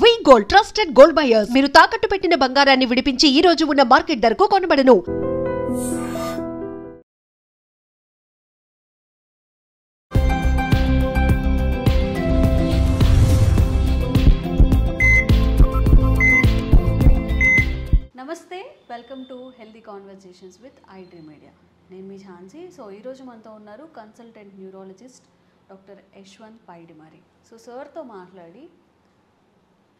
వి gold trusted gold buyers మీరు తాకట్టు పెట్టిన బంగారాన్ని విడిపించి ఈ రోజు ఉన్న మార్కెట్ ధరకు కొనబడను. నమస్తే, welcome to healthy conversations with I dream media. నేను మీ ఝాన్సీ. సో ఈరోజు మనతో ఉన్నారు consultant neurologist doctor Yashwant Paidimari. So సార్తో మాట్లాడి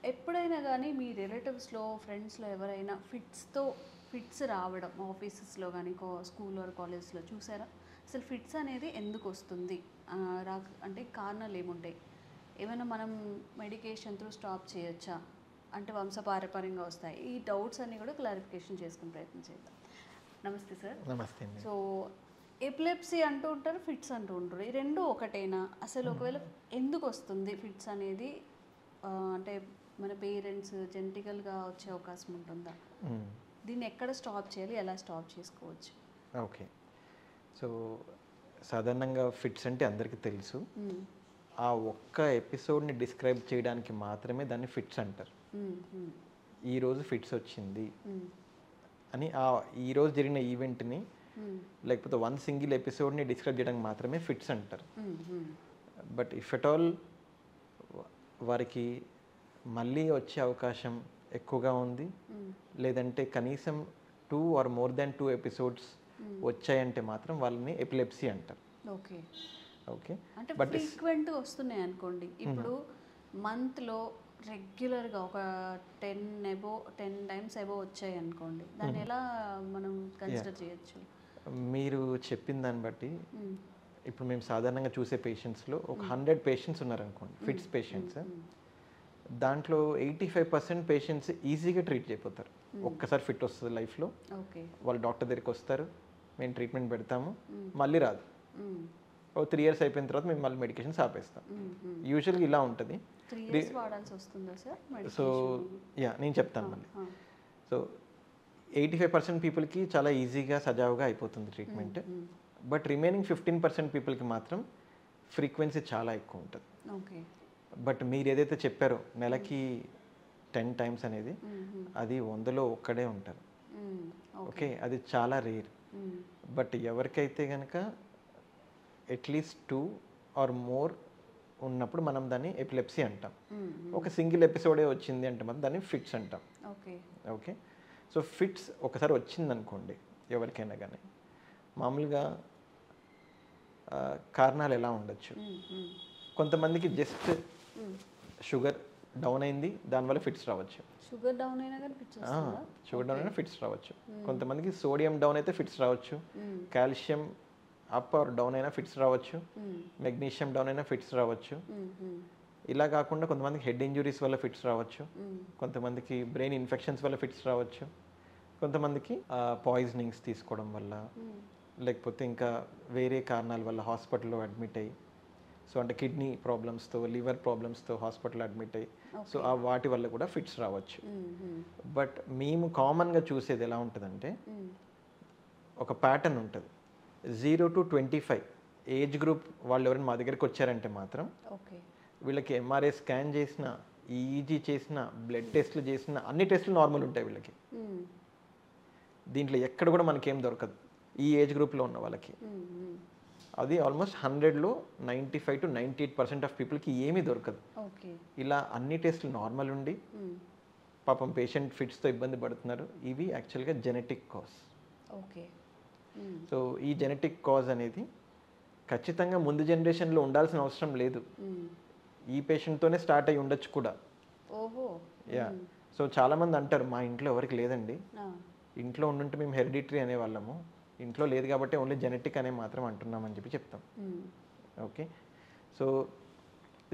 ఎప్పుడైనా కానీ మీ రిలేటివ్స్లో ఫ్రెండ్స్లో ఎవరైనా ఫిట్స్ రావడం ఆఫీసెస్లో కానీ స్కూల్ ఆర్ కాలేజ్లో చూసారా? అసలు ఫిట్స్ అనేది ఎందుకు వస్తుంది, అంటే కారణాలు ఏముంటాయి? ఏమైనా మనం మెడికేషన్తో స్టాప్ చేయొచ్చా, అంటే వంశపారంపర్యంగా వస్తాయి? ఈ డౌట్స్ అన్నీ కూడా క్లారిఫికేషన్ చేసుకునే ప్రయత్నం చేద్దాం. నమస్తే సార్. నమస్తే అండి. సో ఎపిలెప్సీ అంటూ ఉంటారు, ఫిట్స్ అంటూ ఉంటారు. ఈ రెండు ఒకటేనా? అసలు ఒకవేళ ఎందుకు వస్తుంది ఫిట్స్ అనేది? అంటే మన పేరెంట్స్ జెనెటికల్గా వచ్చే అవకాశం ఉంటుందా? దీన్ని ఎక్కడ స్టాప్ చేయాలి, ఎలా స్టాప్ చేసుకోవచ్చు? ఓకే, సో సాధారణంగా ఫిట్స్ అంటే అందరికీ తెలుసు. ఆ ఒక్క ఎపిసోడ్ని డిస్క్రైబ్ చేయడానికి మాత్రమే దాన్ని ఫిట్స్ అంటారు. ఈరోజు ఫిట్స్ వచ్చింది అని ఈరోజు జరిగిన ఈవెంట్ని లేకపోతే వన్ సింగిల్ ఎపిసోడ్ని డిస్క్రైబ్ చేయడానికి మాత్రమే ఫిట్స్ అంటారు. బట్ ఇఫ్ ఎట్ ఆల్ వారికి మళ్ళీ వచ్చే అవకాశం ఎక్కువగా ఉంది, లేదంటే కనీసం 2 or more than 2 ఎపిసోడ్స్ వచ్చాయంటే మాత్రం వాళ్ళని ఎపిలెప్సీ అంటారు. ఓకే ఓకే, అంటే ఫ్రీక్వెంట్గా వస్తున్నాయి అనుకోండి. ఇప్పుడు మంత్లో రెగ్యులర్గా ఒక 10 times అబోవ్ వచ్చాయి అనుకోండి, దాన్ని ఎలా మనం కన్సిడర్ చేయొచ్చు? మీరు చెప్పిన దాన్ని బట్టి ఇప్పుడు మేము సాధారణంగా చూసే పేషెంట్స్లో ఒక 100 పేషెంట్స్ ఉన్నారనుకోండి, ఫిట్స్ పేషెంట్స్. దాంట్లో 85% పేషెంట్స్ ఈజీగా ట్రీట్ చేయపోతారు. ఒక్కసారి ఫిట్ వస్తుంది లైఫ్లో, వాళ్ళు డాక్టర్ దగ్గరికి వస్తారు, మేము ట్రీట్మెంట్ పెడతాము, మళ్ళీ రాదు. ఓ 3 years అయిపోయిన తర్వాత మేము మళ్ళీ మెడికేషన్స్ ఆపేస్తాం. యూజువల్గా ఇలా ఉంటుంది. సో నేను చెప్తాను మళ్ళీ. సో 85% పీపుల్కి చాలా ఈజీగా సజావుగా అయిపోతుంది ట్రీట్మెంట్. బట్ రిమైనింగ్ 15% పీపుల్కి మాత్రం ఫ్రీక్వెన్సీ చాలా ఎక్కువ ఉంటుంది. బట్ మీరు ఏదైతే చెప్పారో నెలకి 10 times అనేది, అది 100లో ఒక్కడే ఉంటారు. ఓకే, అది చాలా రేర్. బట్ ఎవరికైతే కనుక అట్లీస్ట్ 2 or more ఉన్నప్పుడు మనం దాన్ని ఎపిలెప్సీ అంటాం. ఒక సింగిల్ ఎపిసోడే వచ్చింది అంటే మనం దాన్ని ఫిట్స్ అంటాం. ఓకే, సో ఫిట్స్ ఒకసారి వచ్చిందనుకోండి ఎవరికైనా కానీ, మామూలుగా కారణాలు ఎలా ఉండొచ్చు? కొంతమందికి జస్ట్ షుగర్ డౌన్ అయింది, దానివల్ల ఫిట్స్ రావచ్చు. షుగర్ డౌన్ అయినా ఫిట్స్ రావచ్చు. కొంతమందికి సోడియం డౌన్ అయితే ఫిట్స్ రావచ్చు, కాల్షియం అప్ ఆర్ డౌన్ అయినా ఫిట్స్ రావచ్చు, మెగ్నీషియం డౌన్ అయినా ఫిట్స్ రావచ్చు. ఇలా కాకుండా కొంతమందికి హెడ్ ఇంజురీస్ వల్ల ఫిట్స్ రావచ్చు, కొంతమందికి బ్రెయిన్ ఇన్ఫెక్షన్స్ వల్ల ఫిట్స్ రావచ్చు, కొంతమందికి పాయిజనింగ్స్ తీసుకోవడం వల్ల, లేకపోతే ఇంకా వేరే కారణాల వల్ల హాస్పిటల్లో అడ్మిట్ అయ్యి, సో అంటే కిడ్నీ ప్రాబ్లమ్స్తో, లివర్ ప్రాబ్లమ్స్తో హాస్పిటల్ అడ్మిట్ అయ్యి, సో వాటి వల్ల కూడా ఫిట్స్ రావచ్చు. బట్ మేము కామన్గా చూసేది ఎలా ఉంటుందంటే, ఒక ప్యాటర్న్ ఉంటుంది. 0 to 25 ఏజ్ గ్రూప్ వాళ్ళు ఎవరైనా మా దగ్గరికి వచ్చారంటే మాత్రం వీళ్ళకి ఎంఆర్ఐ స్కాన్ చేసిన, ఈఈజీ చేసిన, బ్లడ్ టెస్ట్లు చేసిన అన్ని టెస్టులు నార్మల్ ఉంటాయి వీళ్ళకి. దీంట్లో ఎక్కడ కూడా మనకేం దొరకదు ఈ ఏజ్ గ్రూప్లో ఉన్న వాళ్ళకి. అది ఆల్మోస్ట్ 100లో 95 to 98% ఆఫ్ పీపుల్కి ఏమీ దొరకదు. ఇలా అన్ని టెస్టులు నార్మల్ ఉండి పాపం పేషెంట్ ఫిట్స్తో ఇబ్బంది పడుతున్నారు. ఇవి యాక్చువల్గా జెనెటిక్ కాజ్. సో ఈ జెనెటిక్ కాజ్ అనేది ఖచ్చితంగా ముందు జనరేషన్లో ఉండాల్సిన అవసరం లేదు, ఈ పేషెంట్తోనే స్టార్ట్ అయ్యి ఉండొచ్చు కూడా. సో చాలామంది అంటారు మా ఇంట్లో ఎవరికి లేదండి, ఇంట్లో ఉండుంటే మేము హెరిడిటరీ అనేవాళ్ళము, ఇంట్లో లేదు కాబట్టి ఓన్లీ జెనెటిక్ అనే మాత్రం అంటున్నామని చెప్పి చెప్తాం. ఓకే, సో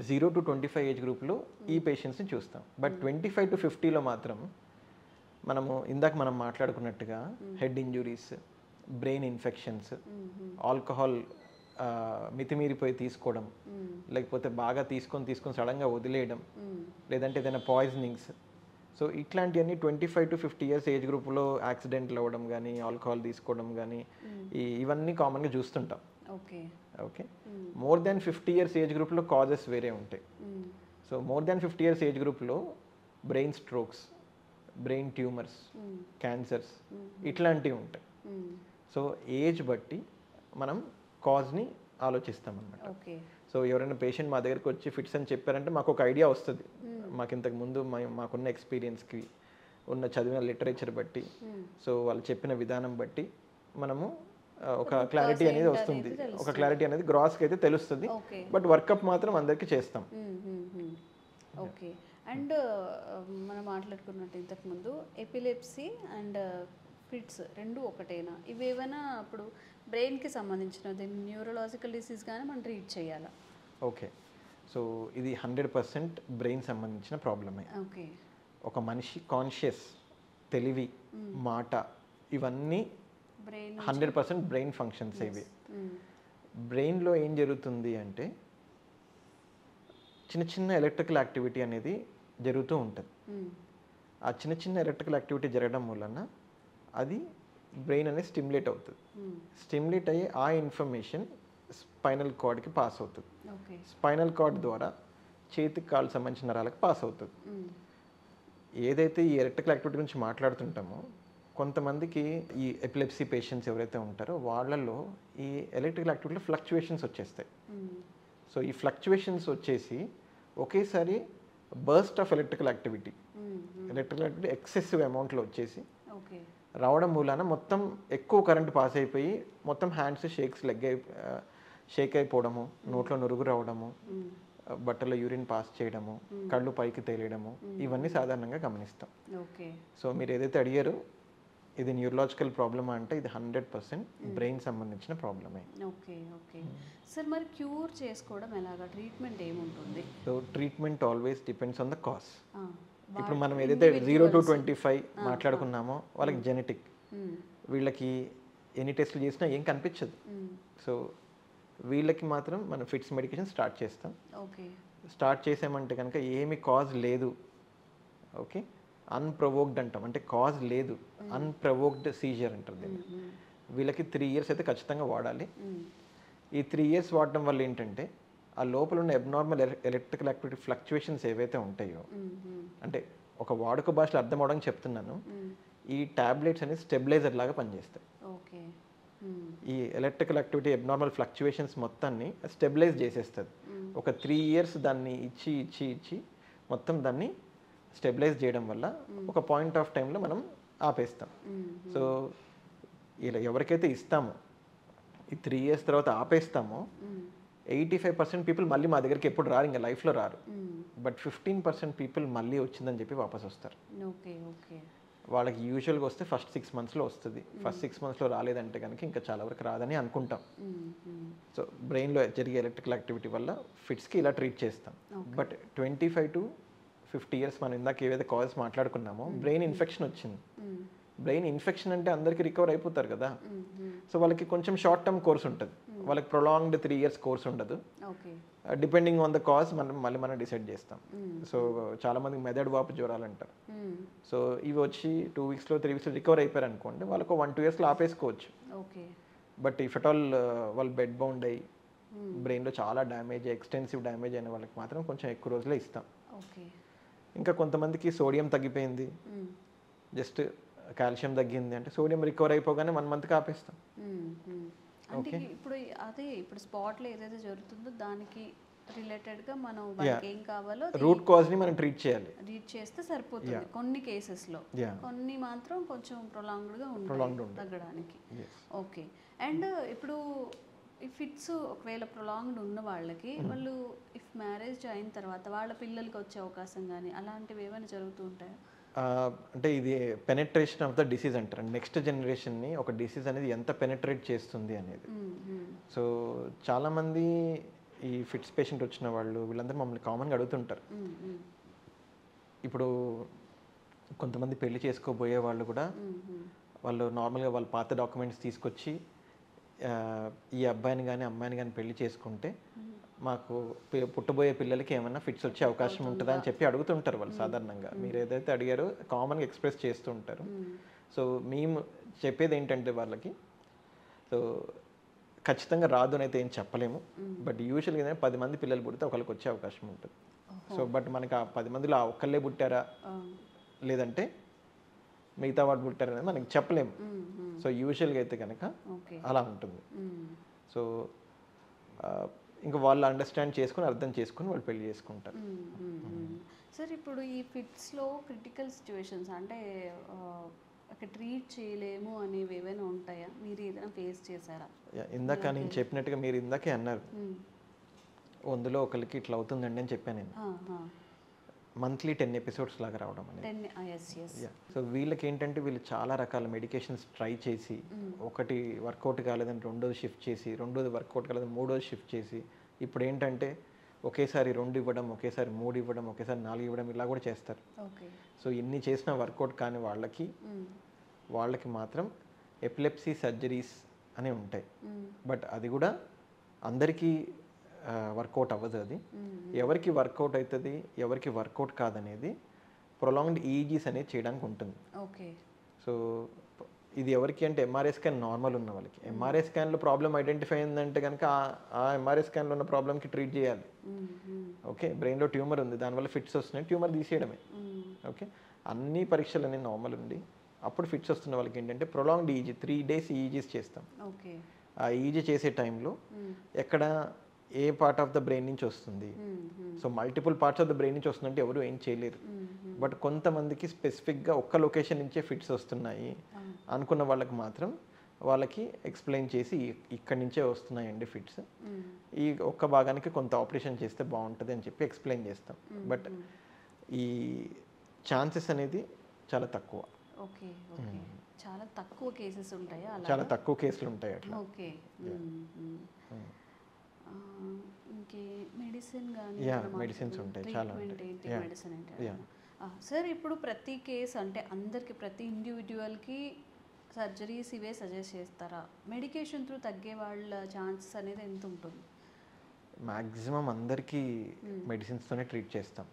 0 to 25 ఏజ్ గ్రూప్లో ఈ పేషెంట్స్ని చూస్తాం. బట్ 25 to 50లో మాత్రం ఇందాక మనం మాట్లాడుకున్నట్టుగా head injuries, brain infections, alcohol మితిమీరిపోయి తీసుకోవడం, లేకపోతే బాగా తీసుకొని సడన్గా వదిలేయడం, లేదంటే ఏదైనా పాయిజనింగ్స్, సో ఇట్లాంటివన్నీ 25 to 50 years ఏజ్ గ్రూప్లో యాక్సిడెంట్లు అవ్వడం కానీ, ఆల్కహాల్ తీసుకోవడం కానీ, ఇవన్నీ కామన్గా చూస్తుంటాం. Okay, more than 50 years age గ్రూప్లో కాజెస్ వేరే ఉంటాయి. So more than 50 years age గ్రూప్లో brain strokes, brain tumours, cancers ఇట్లాంటివి ఉంటాయి. సో ఏజ్ బట్టి మనం కాజ్ని ఆలోచిస్తామన్నమాట. ఓకే. సో ఎవరైనా పేషెంట్ మా దగ్గరికి వచ్చి ఫిట్స్ అని చెప్పారంటే మాకు ఒక ఐడియా వస్తుంది. మాకు ఇంతకుముందు మాకున్న ఎక్స్పీరియన్స్కి, ఉన్న చదివిన లిటరేచర్ బట్టి, సో వాళ్ళు చెప్పిన విధానం బట్టి మనము ఒక క్లారిటీ అనేది వస్తుంది. ఒక క్లారిటీ అనేది గ్రాస్కి అయితే తెలుస్తుంది. బట్ వర్కప్ మాత్రం అందరికీ చేస్తాం. ఓకే. అండ్ మనం మాట్లాడుకున్నట్టు ఇంతకుముందు ఎపిలెప్సీ అండ్ ఫిట్స్ రెండు ఒకటేనా? ఇవేమైనా అప్పుడు బ్రెయిన్కి సంబంధించినది న్యూరలాజికల్ డిసీజ్ కానీ మనం ట్రీట్ చేయాలా? ఓకే. సో ఇది 100% బ్రెయిన్ సంబంధించిన ప్రాబ్లమే. ఓకే. ఒక మనిషి కాన్షియస్, తెలివి, మాట ఇవన్నీ 100% బ్రెయిన్ ఫంక్షన్స్ ఇవి. బ్రెయిన్లో ఏం జరుగుతుంది అంటే చిన్న చిన్న ఎలక్ట్రికల్ యాక్టివిటీ అనేది జరుగుతూ ఉంటుంది. ఆ చిన్న చిన్న ఎలక్ట్రికల్ యాక్టివిటీ జరగడం వలన అది బ్రెయిన్ అనేది స్టిమ్యులేట్ అవుతుంది. స్టిమ్యులేట్ అయ్యి ఆ ఇన్ఫర్మేషన్ స్పైనల్ కార్డ్కి పాస్ అవుతుంది. స్పైనల్ కార్డ్ ద్వారా చేతికి కాళ్ళు సంబంధించిన నరాలకు పాస్ అవుతుంది. ఏదైతే ఈ ఎలక్ట్రికల్ యాక్టివిటీ గురించి మాట్లాడుతుంటామో కొంతమందికి ఈ ఎపిలెప్సీ పేషెంట్స్ ఎవరైతే ఉంటారో వాళ్ళల్లో ఈ ఎలక్ట్రికల్ యాక్టివిటీలో ఫ్లక్చువేషన్స్ వచ్చేస్తాయి. సో ఈ ఫ్లక్చువేషన్స్ వచ్చేసి ఒకేసారి burst of electrical activity excessive అమౌంట్లో వచ్చేసి రావడం మూలాన మొత్తం ఎక్కువ కరెంట్ పాస్ అయిపోయి మొత్తం హ్యాండ్స్ షేక్ అయిపోవడము, నోట్లో నురుగు రావడము, బట్టలో యూరిన్ పాస్ చేయడము, కళ్ళు పైకి తేలియడము ఇవన్నీ సాధారణంగా గమనిస్తాం. సో మీరు ఏదైతే అడిగారో ఇది న్యూరలాజికల్ ప్రాబ్లమా అంటే ఇది 100% బ్రెయిన్ సంబంధించిన ప్రాబ్లమే. ఓకే. ఓకే సార్, మరి క్యూర్ చేసుకోవడం ఎలాగా? ట్రీట్మెంట్ ఏముంటుంది? So treatment always depends on the cause. ఇప్పుడు మనం ఏదైతే 0 to 25 మాట్లాడుకున్నామో వాళ్ళకి జెనెటిక్, వీళ్ళకి ఎన్ని టెస్టులు చేసినా ఏం కనిపించదు. సో వీళ్ళకి మాత్రం మనం ఫిట్స్ మెడికేషన్ స్టార్ట్ చేస్తాం. స్టార్ట్ చేసామంటే కనుక ఏమి కాజ్ లేదు, ఓకే, అన్ప్రొవోక్డ్ అంటాం, అంటే కాజ్ లేదు, అన్ప్రొవోక్డ్ సీజర్ అంటారు దీన్ని. వీళ్ళకి 3 years అయితే ఖచ్చితంగా వాడాలి. ఈ 3 years వాడడం వల్ల ఏంటంటే ఆ లోపల ఉన్న అబ్నార్మల్ ఎలక్ట్రికల్ యాక్టివిటీ ఫ్లక్చువేషన్స్ ఏవైతే ఉంటాయో, అంటే ఒక వాడుక భాషలో అర్థం అవడానికి చెప్తున్నాను, ఈ టాబ్లెట్స్ అనేది స్టెబిలైజర్ లాగా పనిచేస్తాయి. ఈ ఎలక్ట్రికల్ యాక్టివిటీ అబ్నార్మల్ ఫ్లక్చువేషన్స్ మొత్తాన్ని స్టెబిలైజ్ చేసేస్తుంది. ఒక 3 years దాన్ని ఇచ్చి ఇచ్చి ఇచ్చి మొత్తం దాన్ని స్టెబిలైజ్ చేయడం వల్ల ఒక పాయింట్ ఆఫ్ టైంలో మనం ఆపేస్తాం. సో ఇలా ఎవరికైతే ఇస్తామో ఈ 3 years తర్వాత ఆపేస్తామో 85% పీపుల్ మళ్ళీ మా దగ్గరికి ఎప్పుడు రారు, ఇంకా లైఫ్లో రారు. బట్ 15% పీపుల్ మళ్ళీ వచ్చిందని చెప్పి వాపస్ వస్తారు. వాళ్ళకి యూజువల్గా వస్తే ఫస్ట్ 6 monthsలో వస్తుంది. ఫస్ట్ 6 monthsలో రాలేదంటే కనుక ఇంకా చాలా వరకు రాదని అనుకుంటాం. సో బ్రెయిన్లో జరిగే ఎలక్ట్రికల్ యాక్టివిటీ వల్ల ఫిట్స్కి ఇలా ట్రీట్ చేస్తాం. బట్ 25 to 50 years మనం ఇందాక ఏవైతే కాజెస్ మాట్లాడుకున్నామో బ్రెయిన్ ఇన్ఫెక్షన్ వచ్చింది. బ్రెయిన్ ఇన్ఫెక్షన్ అంటే అందరికీ రికవర్ అయిపోతారు కదా. సో వాళ్ళకి కొంచెం షార్ట్ టర్మ్ కోర్స్ ఉంటుంది, వాళ్ళకి ప్రొలాంగ్డ్ 3 years కోర్స్ ఉండదు. డిపెండింగ్ ఆన్ ద కాజ్ మనం డిసైడ్ చేస్తాం. సో చాలా మందికి మెదడు వాపు జ్వరాలు అంటారు. సో ఇవి వచ్చి 2 weeksలో 3 weeksలో రికవర్ అయిపోయారు అనుకోండి, వాళ్ళకు 1-2 yearsలో ఆపేసుకోవచ్చు. బట్ ఇఫ్ ఎట్ ఆల్ వాళ్ళు బెడ్ బౌండ్ అయ్యి బ్రెయిన్లో చాలా డ్యామేజ్, ఎక్స్టెన్సివ్ డ్యామేజ్ అయిన వాళ్ళకి మాత్రం కొంచెం ఎక్కువ రోజులే ఇస్తాం. ఇంకా కొంతమందికి సోడియం తగ్గిపోయింది, జస్ట్ కాల్షియం తగ్గింది అంటే సోడియం రికవర్ అయిపోగానే 1 monthకి ఆపేస్తాం. అంటే ఇప్పుడు స్పాట్లో ఏదైతే జరుగుతుందో దానికి రిలేటెడ్గా మనం వాళ్ళకి ఏం కావాలో రూట్ కాజ్ని మనం ట్రీట్ చేస్తే సరిపోతుంది కొన్ని కేసెస్లో. కొన్ని మాత్రం కొంచెం ప్రొలాంగ్డ్గా ఉంటుంది తగ్గడానికి. ఓకే. అండ్ ఇప్పుడు ఈ ఫిట్స్ ఒకవేళ ప్రొలాంగ్డ్ ఉన్న వాళ్ళకి వాళ్ళు ఇఫ్ మ్యారేజ్ అయిన తర్వాత వాళ్ళ పిల్లలకి వచ్చే అవకాశం కానీ అలాంటివి ఏమైనా జరుగుతూ ఉంటాయా? అంటే ఇది పెనెట్రేషన్ ఆఫ్ ద డిసీజ్ అంటారు. నెక్స్ట్ జనరేషన్ని ఒక డిసీజ్ అనేది ఎంత పెనెట్రేట్ చేస్తుంది అనేది. సో చాలామంది ఈ ఫిట్స్ పేషెంట్ వచ్చిన వాళ్ళు వీళ్ళందరూ మమ్మల్ని కామన్గా అడుగుతుంటారు. ఇప్పుడు కొంతమంది పెళ్లి చేసుకోబోయే వాళ్ళు కూడా వాళ్ళు నార్మల్గా వాళ్ళ పాత డాక్యుమెంట్స్ తీసుకొచ్చి ఈ అబ్బాయిని కానీ అమ్మాయిని కానీ పెళ్లి చేసుకుంటే మాకు పుట్టబోయే పిల్లలకి ఏమైనా ఫిట్స్ వచ్చే అవకాశం ఉంటుందా అని చెప్పి అడుగుతుంటారు వాళ్ళు సాధారణంగా. మీరు ఏదైతే అడిగారో కామన్గా ఎక్స్ప్రెస్ చేస్తూ ఉంటారు. సో మేము చెప్పేది ఏంటంటే వాళ్ళకి, సో ఖచ్చితంగా రాదు అని అయితే ఏం చెప్పలేము, బట్ యూజువల్గా 10 మంది పిల్లలు పుడితే ఒకరికి వచ్చే అవకాశం ఉంటుంది. సో బట్ మనకి ఆ 10 మందిలో ఆ ఒక్కళ్ళే పుట్టారా లేదంటే మిగతా వాడు పుట్టారా అనేది మనకి చెప్పలేము. సో యూజువల్గా అయితే కనుక అలా ఉంటుంది. సో ఇంకా వాళ్ళు అండర్స్టాండ్ చేసుకుని అర్థం చేసుకుని వాళ్ళు పెళ్లి చేసుకుంటారు. సార్ ఇప్పుడు ఈ ఫిట్స్లో క్రిటికల్ సిచ్యువేషన్స్ అంటే ట్రీట్ చేయలేము అనేవి ఏమైనా ఉంటాయా? మీరు ఏదైనా ఫేస్ చేశారా? ఇందాక నేను చెప్పినట్టుగా మీరు ఇందాకే అన్నారు, అందులో ఒకరికి ఇట్లా అవుతుందండి అని చెప్పాను నేను. మంత్లీ 10 ఎపిసోడ్స్ లాగా రావడం అనేది. సో వీళ్ళకి ఏంటంటే వీళ్ళు చాలా రకాల మెడికేషన్స్ ట్రై చేసి ఒకటి వర్కౌట్ కాలేదని రెండోది షిఫ్ట్ చేసి, రెండోది వర్కౌట్ కాలేదని మూడోది షిఫ్ట్ చేసి, ఇప్పుడు ఏంటంటే ఒకేసారి 2 ఇవ్వడం, ఒకేసారి 3 ఇవ్వడం, ఒకేసారి 4 ఇవ్వడం ఇలా కూడా చేస్తారు. సో ఇన్ని చేసిన వర్కౌట్ కాని వాళ్ళకి మాత్రం ఎపిలెప్సీ సర్జరీస్ అని ఉంటాయి. బట్ అది కూడా అందరికీ వర్కౌట్ అవ్వదు. అది ఎవరికి వర్కౌట్ అవుతుంది, ఎవరికి వర్కౌట్ కాదనేది ప్రొలాంగ్డ్ ఈజీస్ అనేది చేయడానికి ఉంటుంది. సో ఇది ఎవరికి అంటే ఎంఆర్ఐ స్కాన్ నార్మల్ ఉన్న వాళ్ళకి, ఎంఆర్ఐ స్కాన్లో ప్రాబ్లం ఐడెంటిఫై అయిందంటే కనుక ఆ ఎంఆర్ఐ స్కాన్లో ఉన్న ప్రాబ్లంకి ట్రీట్ చేయాలి. ఓకే, బ్రెయిన్లో ట్యూమర్ ఉంది, దానివల్ల ఫిట్స్ వస్తున్నాయి, ట్యూమర్ తీసేయడమే. ఓకే, అన్ని పరీక్షలు అనేవి నార్మల్ ఉంది, అప్పుడు ఫిట్స్ వస్తున్న వాళ్ళకి ఏంటంటే ప్రొలాంగ్డ్ ఈజీ 3 days ఈజీస్ చేస్తాం. ఆ ఈజీ చేసే టైంలో ఎక్కడ ఏ పార్ట్ ఆఫ్ ద బ్రెయిన్ నుంచి వస్తుంది, so multiple parts of the brain నుంచి వస్తుందంటే ఎవరు ఏం చేయలేరు. బట్ కొంతమందికి స్పెసిఫిక్గా ఒక్క లొకేషన్ నుంచే ఫిట్స్ వస్తున్నాయి అనుకున్న వాళ్ళకి మాత్రం వాళ్ళకి ఎక్స్ప్లెయిన్ చేసి ఇక్కడి నుంచే వస్తున్నాయండి ఫిట్స్, ఈ ఒక్క భాగానికి కొంత ఆపరేషన్ చేస్తే బాగుంటుంది అని చెప్పి ఎక్స్ప్లెయిన్ చేస్తాం. బట్ ఈ ఛాన్సెస్ అనేది చాలా తక్కువ. చాలా తక్కువ కేసెస్ ఉంటాయి, చాలా తక్కువ కేసులు ఉంటాయి అట్లా. ఓకే, ఇంకే మెడిసిన్ కానీ మెడిసిన్స్ ఉంటాయి చాలా. మెడిసిన్ అంటే సార్ ఇప్పుడు ప్రతి కేసు అంటే అందరికి ప్రతి ఇండివిజువల్కి సర్జరీస్ ఇవే సజెస్ట్ చేస్తారా? మెడికేషన్ త్రూ తగ్గే వాళ్ళ ఛాన్సెస్ అనేది ఎంత ఉంటుంది? మ్యాక్సిమం అందరికీ మెడిసిన్స్తోనే ట్రీట్ చేస్తాం.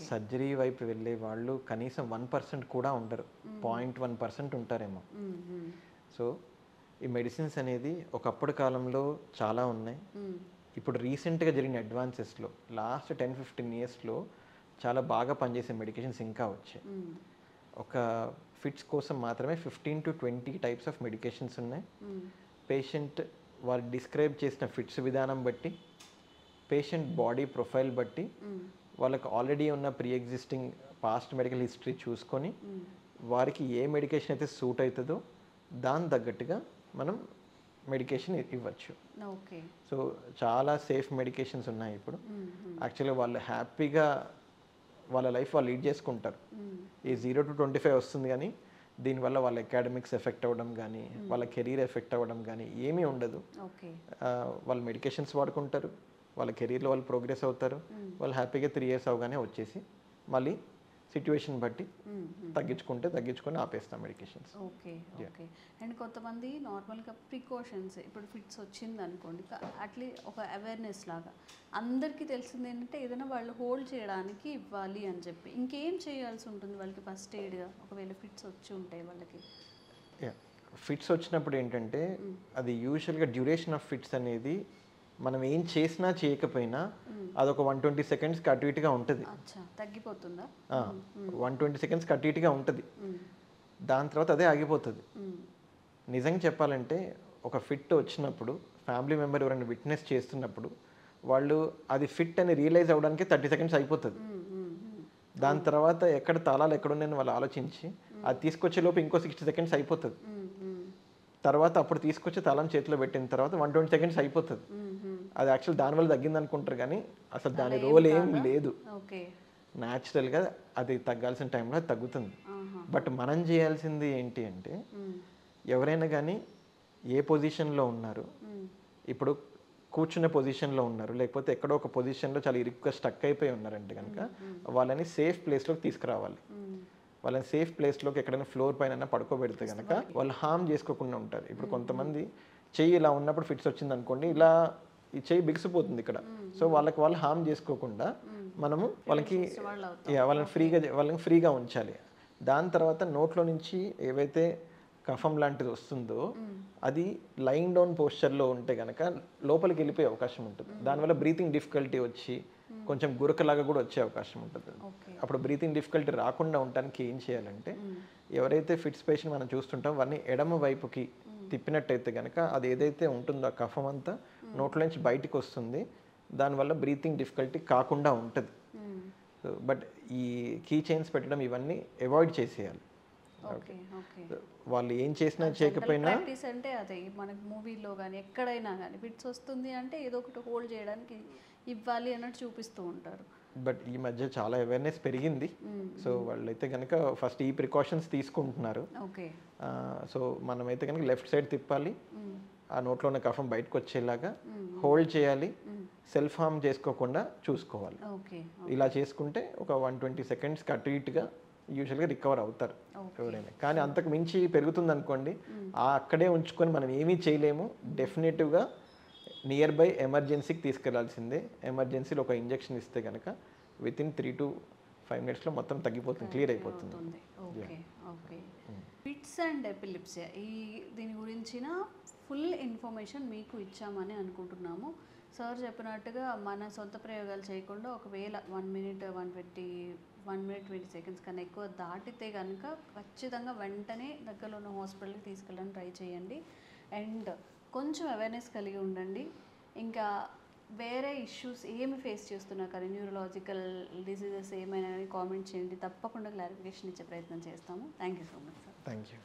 సర్జరీ వైపు వెళ్ళే వాళ్ళు కనీసం 1% కూడా ఉండరు, 0.1% ఉంటారేమో. సో ఈ మెడిసిన్స్ అనేది ఒకప్పుడు కాలంలో చాలా ఉన్నాయి, ఇప్పుడు రీసెంట్గా జరిగిన అడ్వాన్సెస్లో లాస్ట్ 10-15 yearsలో చాలా బాగా పనిచేసే మెడికేషన్స్ ఇంకా వచ్చాయి. ఒక ఫిట్స్ కోసం మాత్రమే 15 to 20 టైప్స్ ఆఫ్ మెడికేషన్స్ ఉన్నాయి. పేషెంట్ వాళ్ళు డిస్క్రైబ్ చేసిన ఫిట్స్ విధానం బట్టి, పేషెంట్ బాడీ ప్రొఫైల్ బట్టి, వాళ్ళకి ఆల్రెడీ ఉన్న pre existing past medical history చూసుకొని వారికి ఏ మెడికేషన్ అయితే సూట్ అవుతుందో దాని తగ్గట్టుగా మనం మెడికేషన్ ఇవ్వచ్చు. సో చాలా సేఫ్ మెడికేషన్స్ ఉన్నాయి ఇప్పుడు. యాక్చువల్గా వాళ్ళు హ్యాపీగా వాళ్ళ లైఫ్ వాళ్ళు లీడ్ చేసుకుంటారు. ఈ 0 to 25 వస్తుంది కానీ దీనివల్ల వాళ్ళ అకాడమిక్స్ ఎఫెక్ట్ అవ్వడం కానీ వాళ్ళ కెరీర్ ఎఫెక్ట్ అవ్వడం కానీ ఏమీ ఉండదు. వాళ్ళు మెడికేషన్స్ వాడుకుంటారు, వాళ్ళ కెరీర్లో వాళ్ళు ప్రోగ్రెస్ అవుతారు, వాళ్ళు హ్యాపీగా 3 years అవగానే వచ్చేసి మళ్ళీ సిచ్యువేషన్ బట్టి తగ్గించుకొని ఆపేస్తాం మెడికేషన్స్. ఓకే. అండ్ కొంతమంది నార్మల్గా ప్రికాషన్స్, ఇప్పుడు ఫిట్స్ వచ్చింది అనుకోండి, అట్లీస్ట్ ఒక అవేర్నెస్ లాగా అందరికీ తెలిసింది ఏంటంటే ఏదైనా వాళ్ళు హోల్డ్ చేయడానికి ఇవ్వాలి అని చెప్పి, ఇంకేం చేయాల్సి ఉంటుంది వాళ్ళకి ఫస్ట్ ఎయిడ్గా ఒకవేళ ఫిట్స్ వచ్చి ఉంటాయి వాళ్ళకి? ఫిట్స్ వచ్చినప్పుడు ఏంటంటే అది యూజువల్గా డ్యూరేషన్ ఆఫ్ ఫిట్స్ అనేది మనం ఏం చేసినా చేయకపోయినా అదొక 120 seconds అటు ఇటుగా ఉంటుంది. తగ్గిపోతుందా? 120 seconds అటు ఇటుగా ఉంటుంది, దాని తర్వాత అదే ఆగిపోతుంది. నిజంగా చెప్పాలంటే ఒక ఫిట్ వచ్చినప్పుడు ఫ్యామిలీ మెంబర్ ఎవరైనా విట్నెస్ చేస్తున్నప్పుడు వాళ్ళు అది ఫిట్ అని రియలైజ్ అవ్వడానికి 30 seconds అయిపోతుంది. దాని తర్వాత ఎక్కడ తాళాలు ఎక్కడున్నాయని వాళ్ళు ఆలోచించి అది తీసుకొచ్చే లోపు ఇంకో 60 seconds అయిపోతుంది. తర్వాత అప్పుడు తీసుకొచ్చి తాళం చేతిలో పెట్టిన తర్వాత 120 seconds అయిపోతుంది. అది యాక్చువల్ దానివల్ల తగ్గింది అనుకుంటారు కానీ అసలు దాని రోల్ ఏం లేదు. న్యాచురల్గా అది తగ్గాల్సిన టైంలో అది తగ్గుతుంది. బట్ మనం చేయాల్సింది ఏంటి అంటే ఎవరైనా కానీ ఏ పొజిషన్లో ఉన్నారు, ఇప్పుడు కూర్చునే పొజిషన్లో ఉన్నారు లేకపోతే ఎక్కడో ఒక పొజిషన్లో చాలా ఇరుగ్గా స్టక్ అయిపోయి ఉన్నారంటే కనుక వాళ్ళని సేఫ్ ప్లేస్లోకి తీసుకురావాలి. వాళ్ళని సేఫ్ ప్లేస్లోకి ఎక్కడైనా ఫ్లోర్ పైన పడుకోబెడితే కనుక వాళ్ళు హార్మ్ చేసుకోకుండా ఉంటారు. ఇప్పుడు కొంతమంది చెయ్యి ఇలా ఉన్నప్పుడు ఫిట్స్ వచ్చింది అనుకోండి, ఇలా ఈ చెయ్యి బిగిసిపోతుంది ఇక్కడ, సో వాళ్ళు హార్మ్ చేసుకోకుండా మనము వాళ్ళని ఫ్రీగా ఉంచాలి. దాని తర్వాత నోట్లో నుంచి ఏవైతే కఫం లాంటిది వస్తుందో అది లైన్ డౌన్ పోస్చర్లో ఉంటే కనుక లోపలికి వెళ్ళిపోయే అవకాశం ఉంటుంది. దానివల్ల బ్రీతింగ్ డిఫికల్టీ వచ్చి కొంచెం గురకలాగా కూడా వచ్చే అవకాశం ఉంటుంది. ఓకే. అప్పుడు బ్రీతింగ్ డిఫికల్టీ రాకుండా ఉండడానికి ఏం చేయాలంటే, ఎవరైతే ఫిట్స్ పేషెంట్ మనం చూస్తుంటాం వారిని ఎడమ వైపుకి తిప్పినట్టయితే కనుక అది ఏదైతే ఉంటుందో ఆ కఫం అంతా నోట్లోంచి బయటికి వస్తుంది, దానివల్ల బ్రీతింగ్ డిఫికల్టీ కాకుండా ఉంటుంది. బట్ ఈ కీ చైన్స్ పెట్టడం ఇవన్నీ అవాయిడ్ చేసేయాలి. ఓకే. ఓకే. వాళ్ళు ఏం చేసినా చేయకపోయినా ప్రాక్టీస్ అంటే అదే మనకి మూవీలో కానీ ఎక్కడైనా కానీ ఫిట్స్ వస్తుంది అంటే ఏదో ఒకటి హోల్డ్ చేయడానికి ఇవ్వాలి అన్నట్టు చూపిస్తూ ఉంటారు. బట్ ఈ మధ్య చాలా అవేర్నెస్ పెరిగింది. సో వాళ్ళైతే కనుక ఫస్ట్ ఈ ప్రికాషన్స్ తీసుకుంటున్నారు. ఓకే. సో మనమైతే కనుక లెఫ్ట్ సైడ్ తిప్పాలి, ఆ నోట్లో ఉన్న కఫం బయటకు వచ్చేలాగా హోల్డ్ చేయాలి, సెల్ఫ్ హార్మ్ చేసుకోకుండా చూసుకోవాలి. ఓకే. ఇలా చేసుకుంటే ఒక 120 సెకండ్స్కి అటు ఇటుగా యూజువల్గా రికవర్ అవుతారు ఎవరైనా. కానీ అంతకు మించి పెరుగుతుంది అనుకోండి, అక్కడే ఉంచుకొని మనం ఏమీ చేయలేము. డెఫినెటివ్గా నియర్ బై ఎమర్జెన్సీకి తీసుకెళ్లాల్సిందే. ఎమర్జెన్సీలో ఒక ఇంజెక్షన్ ఇస్తే కనుక వితిన్ 3 to 5 minutesలో మొత్తం తగ్గిపోతుంది, క్లియర్ అయిపోతుంది. Okay. Okay. Fits and epilepsy దీని గురించిన ఫుల్ ఇన్ఫర్మేషన్ మీకు ఇచ్చామని అనుకుంటున్నాము. సార్ చెప్పినట్టుగా మన సొంత ప్రయోగాలు చేయకుండా ఒకవేళ 1 minute 20 seconds కన్నా ఎక్కువ దాటితే కనుక ఖచ్చితంగా వెంటనే దగ్గరలో ఉన్న హాస్పిటల్కి తీసుకెళ్ళడానికి ట్రై చేయండి. అండ్ కొంచెం అవేర్నెస్ కలిగి ఉండండి. ఇంకా వేరే ఇష్యూస్ ఏమి ఫేస్ చేస్తున్నా కానీ న్యూరలాజికల్ డిసీజెస్ ఏమైనా కామెంట్ చేయండి, తప్పకుండా క్లారిఫికేషన్ ఇచ్చే ప్రయత్నం చేస్తాము. Thank you so much sir. Thank you.